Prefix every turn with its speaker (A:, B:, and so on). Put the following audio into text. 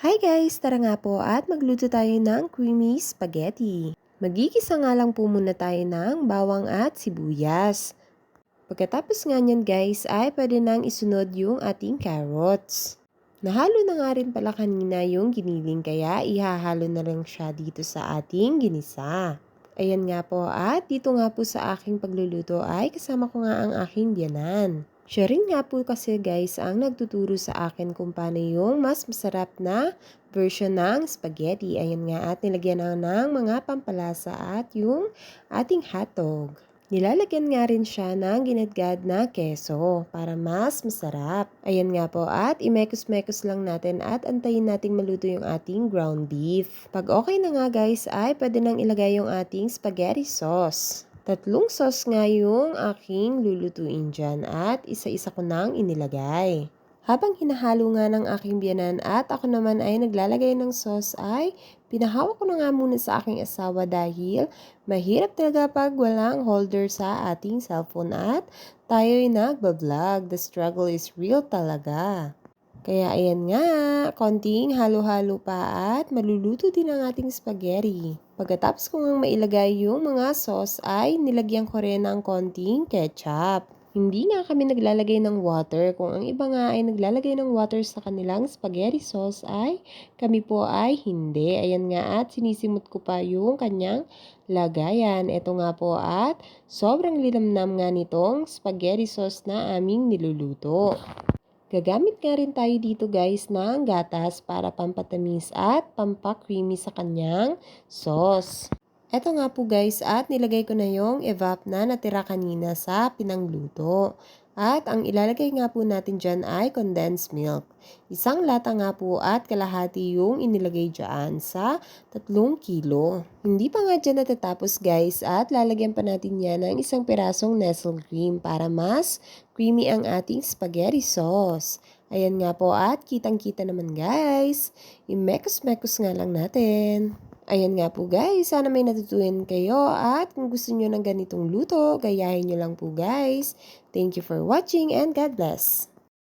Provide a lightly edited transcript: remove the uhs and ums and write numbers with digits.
A: Hi guys! Tara nga po at magluto tayo ng creamy spaghetti. Magigisa nga lang po muna tayo ng bawang at sibuyas. Pagkatapos nga nyan guys ay pwede nang isunod yung ating carrots. Nahalo na nga rin pala kanina yung giniling kaya ihahalo na lang siya dito sa ating ginisa. Ayan nga po at dito nga po sa aking pagluluto ay kasama ko nga ang aking biyanan. Siya rin nga po kasi guys ang nagtuturo sa akin kung paano yung mas masarap na version ng spaghetti. Ayan nga at nilagyan na ng mga pampalasa at yung ating hotdog. Nilalagyan nga rin siya ng ginadgad na keso para mas masarap. Ayan nga po at imekos-mekos lang natin at antayin nating maluto yung ating ground beef. Pag okay na nga guys ay pwede nang ilagay yung ating spaghetti sauce. 3 sauce nga yung aking lulutuin dyan at isa-isa ko nang inilagay. Habang hinahalo nga ng aking biyanan at ako naman ay naglalagay ng sauce ay pinahawak ko na nga muna sa aking asawa dahil mahirap talaga pag walang holder sa ating cellphone at tayo'y nagbablog. The struggle is real talaga. Kaya ayan nga, konting halo-halo pa at maluluto din ang ating spaghetti. Pagkatapos ko ngang mailagay yung mga sauce ay nilagyan ko rin ng konting ketchup. Hindi nga kami naglalagay ng water. Kung ang iba nga ay naglalagay ng water sa kanilang spaghetti sauce ay kami po ay hindi. Ayan nga at sinisimot ko pa yung kanyang lagayan. Ito nga po at sobrang linamnam nga nitong spaghetti sauce na aming niluluto. Gagamit nga rin tayo dito guys ng gatas para pampatamis at pampa-creamy sa kanyang sauce. Eto nga po guys at nilagay ko na yung evap na natira kanina sa pinangluto. At ang ilalagay nga po natin dyan ay condensed milk. 1 lata nga po at kalahati yung inilagay dyan sa 3 kilo. Hindi pa nga dyan natatapos guys at lalagyan pa natin yan ng 1 pirasong Nestle cream para mas creamy ang ating spaghetti sauce. Ayan nga po at kitang-kita naman guys. Imekos-mekos nga lang natin. Ayan nga po guys, sana may natutunan kayo at kung gusto nyo ng ganitong luto, gayahin nyo lang po guys. Thank you for watching and God bless!